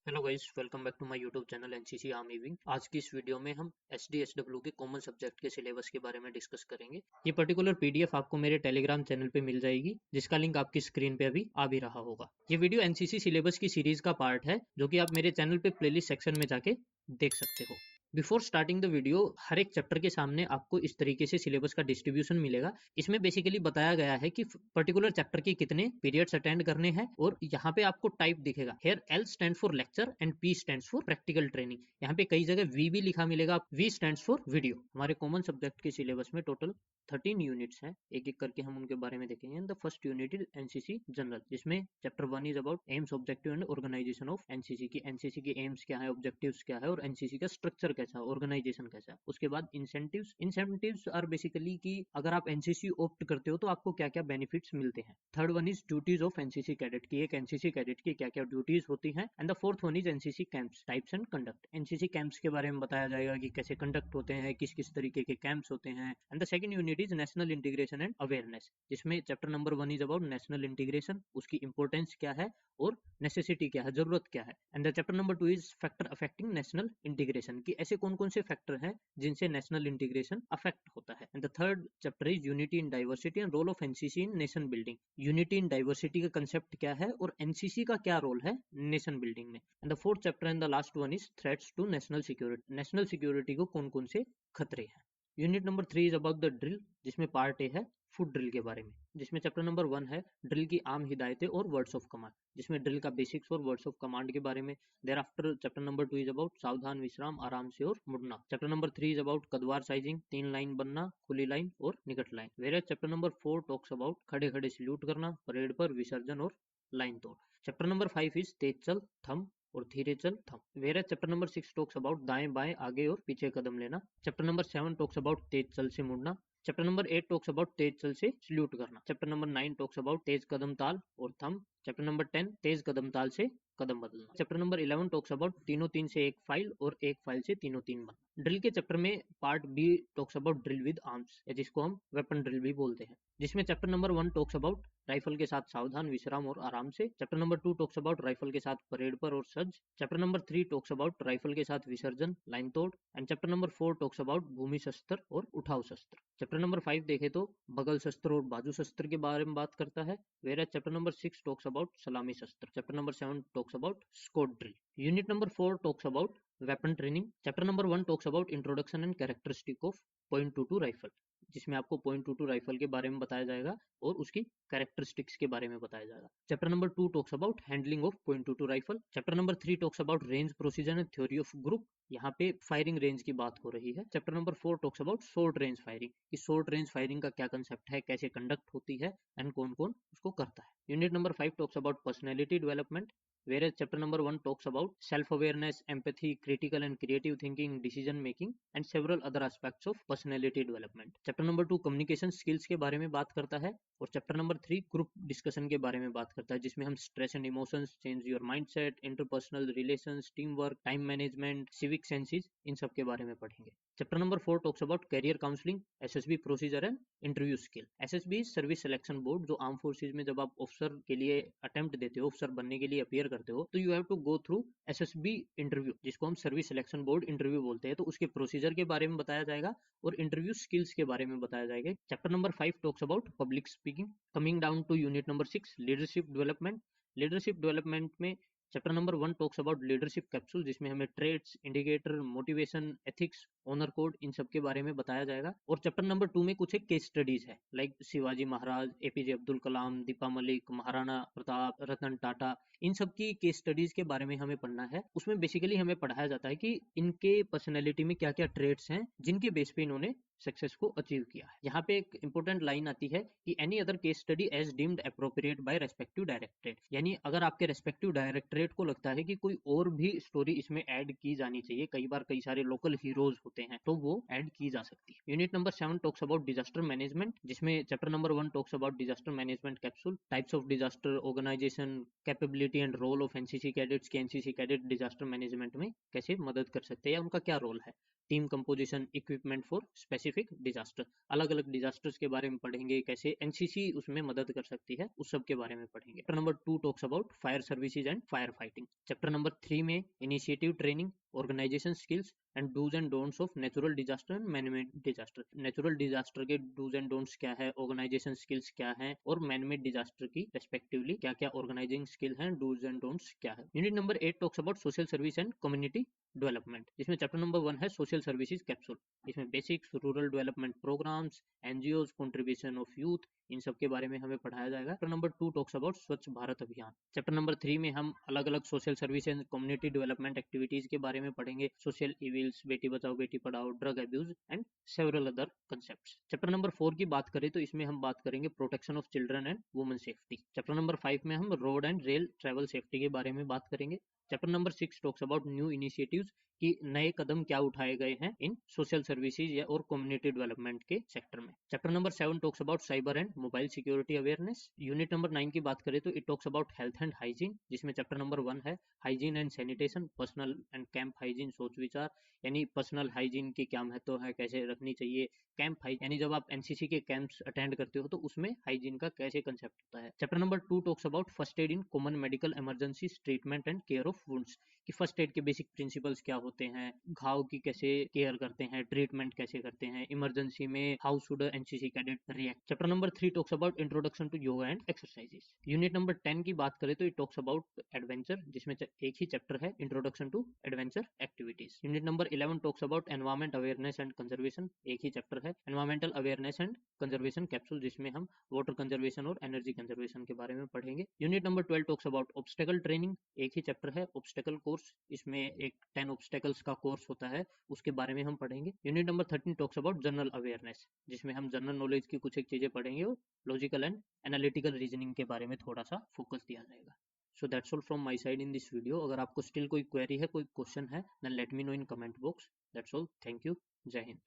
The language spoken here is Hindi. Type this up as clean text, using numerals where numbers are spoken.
Hello guys, welcome back to my YouTube channel NCC army wing. आज की इस वीडियो में हम एसडीएसडब्ल्यू के कॉमन सब्जेक्ट के सिलेबस के बारे में डिस्कस करेंगे। ये पर्टिकुलर पीडीएफ आपको मेरे टेलीग्राम चैनल पे मिल जाएगी, जिसका लिंक आपकी स्क्रीन पे अभी आ भी रहा होगा। ये वीडियो एनसीसी सिलेबस की सीरीज का पार्ट है, जो कि आप मेरे चैनल पे प्लेलिस्ट सेक्शन में जाके देख सकते हो। बिफोर स्टार्टिंग द वीडियो, हर एक चैप्टर के सामने आपको इस तरीके से सिलेबस का डिस्ट्रीब्यूशन मिलेगा। इसमें बेसिकली बताया गया है कि पर्टिकुलर चैप्टर के कितने पीरियड्स अटेंड करने हैं, और यहाँ पे आपको टाइप दिखेगा। Here L stand for lecture and P stand for practical training. यहाँ पे कई जगह वी भी लिखा मिलेगा, वी स्टैंड फॉर वीडियो। हमारे कॉमन सब्जेक्ट के सिलेबस में टोटल 13 यूनिट्स हैं। एक एक करके हम उनके बारे में देखेंगे। The first unit is NCC general, जिसमें chapter 1 is about aims, objective and organisation of NCC की। एनसीसी के एम्स क्या है, ऑब्जेक्टिव्स क्या है, और एनसीसी का स्ट्रक्चर कैसा है, ऑर्गेनाइजेशन कैसा है। उसके बाद इंसेंटिव्स। इंसेंटिव्स आर बेसिकली कि अगर आप एनसीसी ऑप्ट करते हो तो आपको क्या क्या बेनिफिट्स मिलते हैं। Third one is duties of NCC cadet की। एक एनसीसी कैडेट की क्या क्या ड्यूटीज होती हैं। And the fourth one is NCC camps, types and conduct. NCC camps के बारे में बताया जाएगा कि कैसे कंडक्ट होते हैं, किस किस तरीके के कैंप्स होते हैं। And the second unit is national integration and awareness, जिसमें chapter number 1 is about national integration, उसकी इंपॉर्टेंस क्या है और नेसेसिटी क्या है, जरूरत क्या है। And the chapter number 2 is factor affecting national integration, की ऐसे कौन कौन से फैक्टर हैं जिनसे नेशनल इंटीग्रेशन अफेक्ट होता है। And the third chapter is unity in diversity and role of NCC in nation building. Unity in diversity का कंसेप्ट क्या है और एनसीसी का क्या रोल है नेशन बिल्डिंग में। And the fourth chapter and the last one is threats to national security. National security को कौन कौन से खतरे हैं। Unit number 3 is about the drill, जिसमें पार्ट ए है फुट ड्रिल के बारे में, जिसमें चैप्टर नंबर 1 है ड्रिल की आम हिदायतें और वर्ड्स ऑफ कमांड, जिसमें ड्रिल का बेसिक्स और वर्ड्स ऑफ कमांड के बारे में। Thereafter chapter number 2 is about सावधान, विश्राम, आराम से और मुड़ना। चैप्टर नंबर 3 इज अबाउट कदवार साइजिंग, 3 लाइन बनना, खुली लाइन और निकट line. Where chapter number 4 talks about खड़े खड़े सल्यूट करना, परेड पर विसर्जन और लाइन तोड़। चैप्टर नंबर 5 इज तेज चल, थम और धीरे चल, थम। Where chapter number 6 talks about दाएं बाएं, आगे और पीछे कदम लेना। चैप्टर नंबर 7 टॉक्स अबाउट तेज चल से मुड़ना। चैप्टर नंबर 8 टॉक्स अबाउट तेज चल से सल्यूट करना। चैप्टर नंबर 9 टॉक्स अबाउट तेज कदम ताल और थम। चैप्टर नंबर 10 तेज कदम ताल से कदम बदलना। चैप्टर नंबर 11 टॉक्स अबाउट तीनों तीन से एक फाइल और एक फाइल से तीनों तीन बनना। ड्रिल के चैप्टर में part B talks about drill with arms, या जिसको हम वेपन ड्रिल भी बोलते हैं, जिसमें chapter number 1 talks about rifle के साथ सावधान, विश्राम और आराम से। Chapter number 2 talks about rifle के साथ परेड पर और सज्ज। Chapter number 3 talks about rifle के साथ विसर्जन, लाइन तोड़। And chapter number 4 talks about भूमि शस्त्र और उठाव शस्त्र। चैप्टर नंबर 5 देखे तो बगल शस्त्र और बाजू शस्त्र के बारे में बात करता है। Where chapter number 6 talks about सलामी शस्त्र। Chapter number 7 talks about squad drill. Unit number 4 talks about weapon training. Chapter number 1 talks about introduction and characteristic of .22 rifle, जिसमें आपको .22 राइफल के बारे में बताया जाएगा और उसकी कैरेक्टरिस्टिक्स के बारे में बताया जाएगा। Chapter number 2 talks about handling of .22 rifle. Chapter number 3 talks about range procedure and theory of group, यहाँ पे फायरिंग रेंज की बात हो रही है। Chapter number 4 talks about short range firing, इस शॉर्ट रेंज फायरिंग का क्या कंसेप्ट है, कैसे कंडक्ट होती है एंड कौन कौन उसको करता है। Unit number 5 talks about personality development, whereas chapter number 1 talks about self-awareness, empathy, critical and creative thinking, decision making and several other aspects of personality development. chapter number 2 communication skills के बारे में बात करता है, और चैप्टर नंबर 3 ग्रुप डिस्कशन के बारे में बात करता है, जिसमें हम stress and emotions, change your mindset, interpersonal relations, team work, time management, civic senses, इन सब के बारे में पढ़ेंगे। Chapter number 4 talks about career counselling, SSB procedure and interview skill. SSB service selection board, जो आर्म फोर्सेज में जब आप ऑफिसर के लिए अटेम्प्ट देते हो, ऑफिसर बनने के लिए अपियर करते हो, तो you have to go through SSB interview, जिसको हम सर्विस सिलेक्शन बोर्ड इंटरव्यू बोलते हैं। तो उसके प्रोसीजर के बारे में बताया जाएगा और इंटरव्यू स्किल्स के बारे में बताया जाएगा। Chapter number 5 talks about public speaking. Coming down to unit number 6 leadership development. Leadership development में chapter number 1 talks about leadership capsule, जिसमें हमें traits, indicator, motivation, ethics, honour code, इन सब के बारे में बताया जाएगा। और चैप्टर नंबर 2 में कुछ एक केस स्टडीज है, लाइक शिवाजी महाराज, एपीजे अब्दुल कलाम, दीपा मलिक, महाराणा प्रताप, रतन टाटा, इन सब की केस स्टडीज के बारे में हमें पढ़ना है। उसमें बेसिकली हमें पढ़ाया जाता है कि इनके पर्सनैलिटी में क्या क्या ट्रेड्स हैं जिनके बेस पे इन्होंने सक्सेस को अचीव किया है। यहाँ पे एक इंपॉर्टेंट लाइन आती है कि any other case study as deemed appropriate by respective directorate, यानी अगर आपके रेस्पेक्टिव डायरेक्टरेट को लगता है कि कोई और भी स्टोरी इसमें ऐड की जानी चाहिए, कई बार कई सारे लोकल हीरोज होते हैं, तो वो ऐड की जा सकती है। Unit number 7 talks about disaster management, जिसमें chapter number 1 talks about disaster management capsule, types of disaster, organisation, capability and role of NCC cadets, के एनसीसी कैडेट डिजास्टर मैनेजमेंट में कैसे मदद कर सकते हैं या उनका क्या रोल है। Team composition, equipment for specific disaster. अलग अलग डिजास्टर्स के बारे में पढ़ेंगे, कैसे एनसीसी उसमें मदद कर सकती है, उस सब के बारे में पढ़ेंगे। Chapter number 2 talks about fire services and fire fighting. Chapter number 3 में initiative training, organisation skills and do's and don'ts of natural disaster and manmade disaster. Natural disaster के डूज एंड डोंट्स क्या है, ऑर्गेनाइजेशन स्किल्स क्या है, और मैनमेड डिजास्टर की रेस्पेक्टिवली क्या क्या ऑर्गेनाइजिंग स्किल है, डूज एंड डोंट्स क्या है। Unit number 8 talks about social service and community development, जिसमें चैप्टर नंबर 1 है सोशल सर्विसेज कैप्सूल। इसमें basics, rural development programmes, NGOs, contribution of youth, इन सब के बारे में हमें पढ़ाया जाएगा। चैप्टर नंबर 2 टॉक्स अबाउट स्वच्छ भारत अभियान। चैप्टर नंबर 3 में हम अलग अलग social service and community development activities के बारे में पढ़ेंगे, social evils, Beti Bachao Beti Padhao, drug abuse and several other concepts. Chapter number 4 की बात करें तो इसमें हम बात करेंगे protection of children and women safety. Chapter number 5 में हम road and rail travel safety के बारे में बात करेंगे। Chapter number 6 talks about new initiatives, कि नए कदम क्या उठाए गए हैं इन सोशल सर्विसेज या और कम्युनिटी डेवलपमेंट के सेक्टर में। Chapter number 7 talks about cyber and mobile security awareness. Unit number 9 की बात करें तो it talks about health and hygiene, जिसमें चैप्टर नंबर 1 है hygiene and sanitation, personal and camp hygiene सोच विचार, यानी पर्सनल हाइजीन की क्या महत्व है, कैसे रखनी चाहिए। कैंप हाइजीन यानी जब आप एनसीसी के कैंप्स अटेंड करते हो तो उसमें हाइजीन का कैसे कंसेप्ट होता है। Chapter number 2 talks about first aid in common medical emergencies, treatment and care of wounds, कि फर्स्ट एड के बेसिक प्रिंसिपल्स क्या होते हैं, घाव की कैसे केयर करते हैं, ट्रीटमेंट कैसे करते हैं, इमरजेंसी में how should NCC cadet react. Chapter number 3 talks about introduction to yoga and exercises. Unit number 10 की बात करें तो इट टॉक्स अबाउट एडवेंचर, जिसमें एक ही चैप्टर है introduction to adventure activities. Unit number 11 talks about environment awareness and conservation, एक ही चैप्टर है environmental awareness and conservation capsule, जिसमें हम वाटर कंजर्वेशन और एनर्जी कंजर्वेशन के बारे में पढ़ेंगे। Unit number 12 talks about obstacle training, एक ही चैप्टर है ऑब्स्टेकल कोर्स, इसमें एक 10 ऑब्स्टेकल्स का कोर्स होता है, उसके बारे में हम पढ़ेंगे। Unit number 13 talks about general awareness, जिसमें हम जनरल नॉलेज की कुछ एक चीजें पढ़ेंगे और लॉजिकल एंड एनालिटिकल रीजनिंग के बारे में थोड़ा सा फोकस दिया जाएगा। So that's all from my side in this video. अगर आपको स्टिल कोई क्वेरी है, कोई क्वेश्चन है, then let me know in comment box. That's all, thank you, Jai Hind.